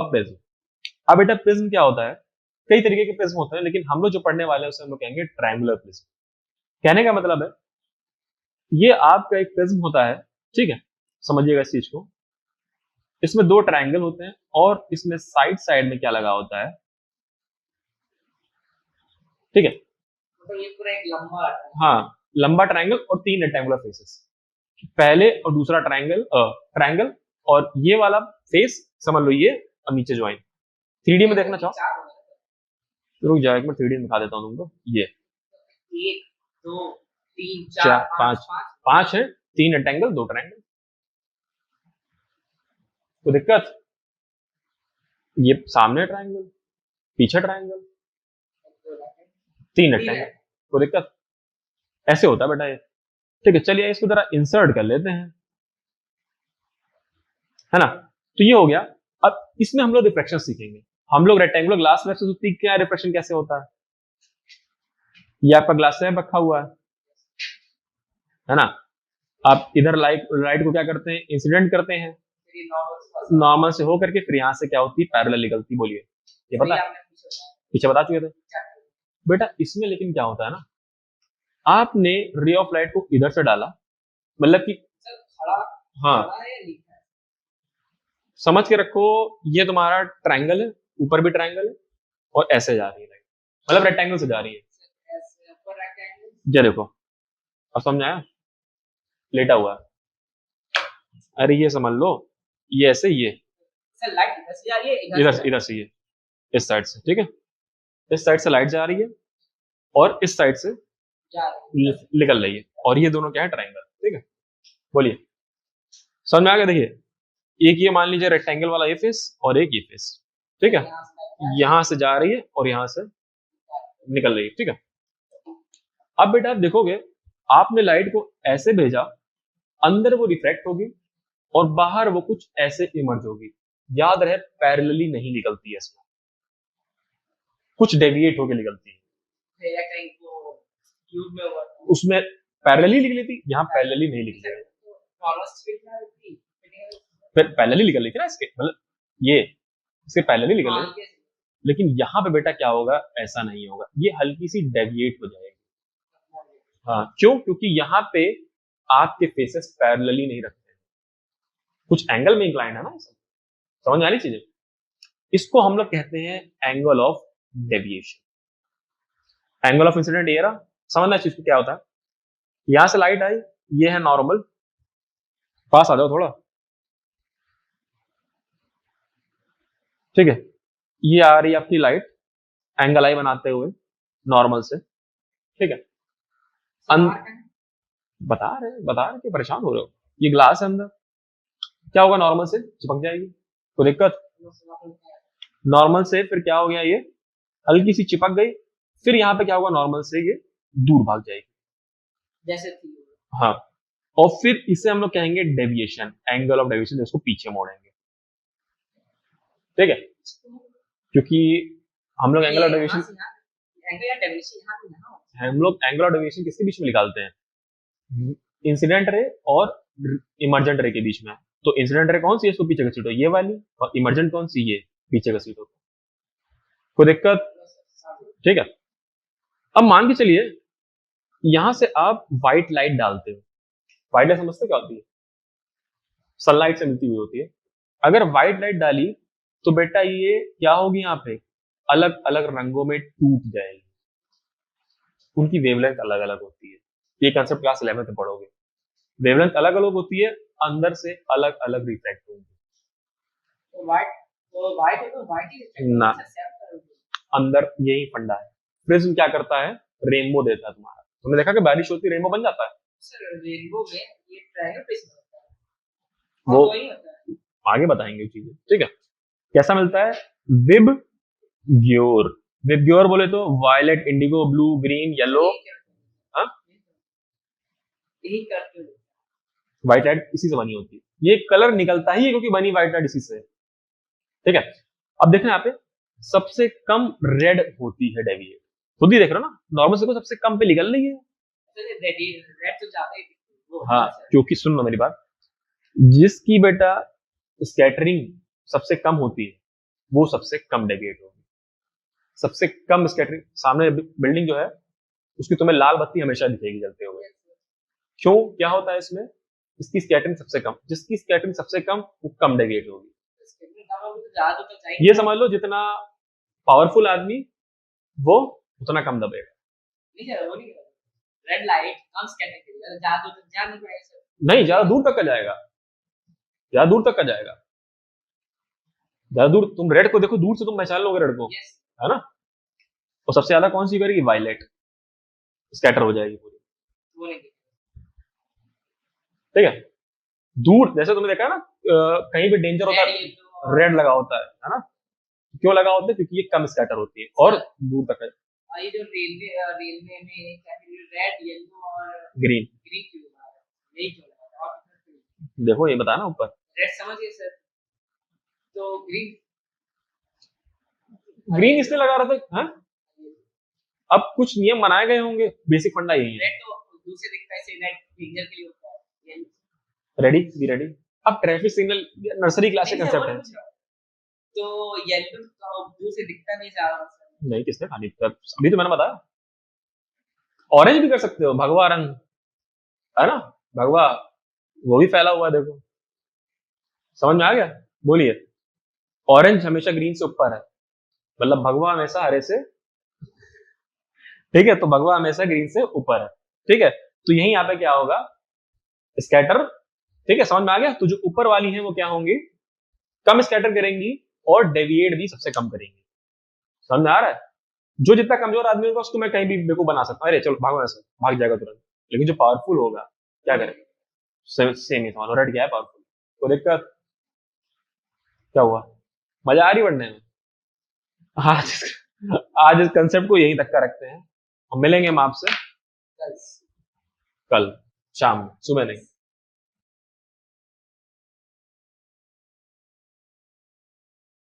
Prism. अब बेटा prism क्या होता है, कई तरीके के प्रिज्म होते हैं, लेकिन हम लोग जो पढ़ने वाले हैं उसे हम लोग कहेंगे ट्रायंगुलर प्रिज्म। कहने का मतलब है ये आपका एक प्रिज्म होता है, ठीक है, समझिएगा इस चीज को। इसमें दो ट्रायंगल होते हैं और इसमें साइड साइड में क्या लगा होता है, ठीक है, तो ये पूरा एक लंबा, हाँ लंबा ट्रायंगल और तीन रेक्टेंगुलर फेसेस, पहले और दूसरा ट्रायंगल ट्रायंगल, और ये वाला फेस समझ लो ये, और नीचे ज्वाइन। 3D में देखना चाहो, रुक जाओ एक मिनट 3D में दिखा देता हूँ तुमको। ये 1 2 3 चार 4 पांच 5 पांच है, तीन रेक्टेंगल दो ट्रायंगल। तो दिक्कत, ये सामने ट्रायंगल पीछे ट्रायंगल तीन रेक्टेंगल, तो दिक्कत ऐसे होता है बेटा ये। ठीक है, चलिए इसको जरा इंसर्ट कर लेते हैं, है ना। तो ये हो गया। अब इसमें हम लोग रिफ्लेक्शन सीखेंगे। हम लोग रेक्टेंगुलर ग्लास में सीखते क्या रिफ्लेक्शन कैसे होता है। ये आपका ग्लास स्लैब रखा हुआ है ना। आप इधर लाइट को क्या करते हैं, इंसिडेंट करते हैं नॉर्मल से होकर के, फिर यहां से क्या होती है पैरेलल निकलती। बोलिए, ये पता है, पीछे बता चुके थे बेटा। इसमें लेकिन क्या होता है ना, आपने रे ऑफ लाइट को इधर से डाला, मतलब कि हाँ समझ के रखो, ये तुम्हारा ट्रायंगल है, ऊपर भी ट्रायंगल है, और ऐसे जा रही है लाइट, मतलब रेक्टेंगल से जा रही है। ये देखो, अब समझ आया, लेटा हुआ है। अरे ये समझ लो, ये ऐसे, ये इधर से, ये इस साइड से, ठीक है, इस साइड से लाइट जा रही है और इस साइड से निकल रही है, और ये दोनों क्या है ट्रायंगल, ठीक है। बोलिए समझ में आ गया। देखिए एक ये मान लीजिए रेक्टेंगल वाला ये फेस और एक ये फेस, ठीक है, यहां से जा रही है और यहां से निकल रही है, ठीक है। अब बेटा आप देखोगे, आपने लाइट को ऐसे भेजा, अंदर वो रिफ्लेक्ट होगी और बाहर वो कुछ ऐसे इमर्ज होगी। याद रहे पैरेलली नहीं निकलती है, इसमें कुछ डेविएट होकर निकलती है। उसमें पैरेलली निकली थी, यहाँ पैरेलली नहीं निकली है, फिर पैरेलली निकल रही थी ना इसके, मतलब ये इसके पैरेलली निकल रही, लेकिन यहाँ पे बेटा क्या होगा, ऐसा नहीं होगा, ये हल्की सी डेविएट हो जाएगी। हाँ क्यों, क्योंकि यहाँ पे आपके फेसेस पैरेलली नहीं रखते, कुछ एंगल में इंक्लाइंड है ना, समझ में आ रही चीजें। इसको हम लोग कहते हैं angle of deviation, angle of incident. ये रहा, समझना चीज को क्या होता है। यहां से लाइट आई, ये है नॉर्मल, पास आ जाओ थोड़ा, ठीक है, ये आ रही है आपकी लाइट एंगल आई बनाते हुए नॉर्मल से, ठीक है। बता रहे कि परेशान हो रहे हो, ये ग्लास है, अंदर क्या होगा, नॉर्मल से चिपक जाएगी, तो दिक्कत। नॉर्मल से फिर क्या हो गया, ये हल्की सी चिपक गई, फिर यहाँ पे क्या होगा, नॉर्मल से ये दूर भाग जाएगी जैसे थी। हाँ, और फिर इसे हम लोग कहेंगे डेविएशन, एंगल ऑफ डेविएशन, इसको पीछे मोड़ेंगे, ठीक है, क्योंकि हम लोग एंगल ऑफ डेविएशन किसके बीच में निकालते हैं, इंसिडेंट रे और इमर्जेंट रे के बीच में। तो इंसिडेंट रे कौन सी है, इसको पीछे घसीटो, ये वाली, और इमर्जेंट कौन सी, ये पीछे घसीटो, कोई दिक्कत, ठीक है। अब मान के चलिए यहां से आप व्हाइट लाइट डालते हो, व्हाइट लाइट समझते क्या होती है, सनलाइट से मिलती हुई होती है। अगर व्हाइट लाइट डाली तो बेटा ये क्या होगी, यहाँ पे अलग अलग रंगों में टूट जाएगी, उनकी वेवलेंथ अलग अलग होती है। ये कंसेप्ट क्लास 11 में पढ़ोगे, वेवलेंथ अलग अलग होती है, अंदर से अलग अलग रिफ्लेक्ट होंगे। ना, अंदर यही फंडा है। प्रिज्म क्या करता है, रेनबो देता है तुम्हारा। तुमने देखा कि बारिश होती है रेनबो बन जाता है, रेनबो में ये ट्रायंगल प्रिज्म होता है, वो आगे बताएंगे चीजें, ठीक है। कैसा मिलता है, विबग्योर। विबग्योर बोले तो violet, indigo, blue, green, yellow, white light इसी से बनी होती है। ये कलर निकलता ही है क्योंकि बनी व्हाइट लाइट इसी से, ठीक है। अब देखना यहाँ पे सबसे कम रेड होती है डेविएट, खुद ही देख रहे हो ना, नॉर्मल से को सबसे कम पे निकल रही है। हाँ क्योंकि सुन लो मेरी बात, जिसकी बेटा स्कैटरिंग सबसे कम होती है वो सबसे कम डेविएट होगी। सबसे कम स्कैटरिंग, सामने बिल्डिंग जो है उसकी तुम्हें लाल बत्ती हमेशा दिखेगी जलते हुए। क्यों? क्या होता है इसमें? इसकी स्कैटरिंग सबसे कम, जिसकी स्कैटरिंग सबसे कम वो कम डेविएट होगी। ये समझ लो जितना पावरफुल आदमी वो उतना कम दबेगा। रेड लाइट कम स्कैटरिंग करेगा, ज्यादा तक जा नहीं पाएगा सर। नहीं, ज्यादा दूर तक का जाएगा, ज्यादा दूर तक का जाएगा, ज्यादा दूर। तुम रेड को देखो, दूर से तुम पहचान लोगे रेड को, है ना? और सबसे ज्यादा कौन सी करेगी? वायलेट स्कैटर हो जाएगी पूरी, ठीक है। दूर जैसे तुमने देखा है ना, कहीं भी डेंजर होता है रेड लगा होता है ना? क्यों लगा होता है? क्योंकि ये कम स्कैटर होती है और दूर तक है। ये जो रेलवे में रेड, येलो और ग्रीन क्यों लगा है? यही क्यों लगा है? देखो ये बताया ना ऊपर। रेड समझिए सर, तो ग्रीन इसलिए लगा रहा था, हाँ? अब कुछ नियम बनाए गए होंगे, बेसिक फंडा यही है। रेड तो दूर से दिखता है, डेंजर के लिए होता है। Ready be ready. अब ट्रैफिक सिग्नल नर्सरी क्लास का कंसेप्ट है। तो येलो तो दूर से दिखता नहीं ज्यादा सर। नहीं, किसने खाली, अभी तो मैंने बताया। ऑरेंज भी कर सकते हो, भगवा रंग है ना, भगवा वो भी फैला हुआ है, देखो समझ में आ गया? बोलिए। ऑरेंज हमेशा ग्रीन से ऊपर है, मतलब भगवा हमेशा हरे से, ठीक है, तो भगवा हमेशा ग्रीन से ऊपर है, ठीक है। तो यही यहाँ पे क्या होगा? स्कैटर, ठीक है, समझ में आ गया? तो जो ऊपर वाली है वो क्या होंगी? कम स्कैटर करेंगी और डेविएट भी सबसे कम करेंगी। समझ में आ रहा है? जो जितना कमजोर आदमी होगा उसको मैं कहीं भी बेवकूफ बना सकता हूँ, अरे चलो भागो ऐसे, भाग जाएगा तुरंत। लेकिन जो पावरफुल होगा क्या करेगा? सेम ही समझ लो, रेड क्या है? पावरफुल। तो दिक्कत क्या हुआ? मजा आ रही पढ़ने में? आज इस कंसेप्ट को यहीं तक का रखते हैं, हम मिलेंगे हम आपसे कल शाम, सुबह नहीं।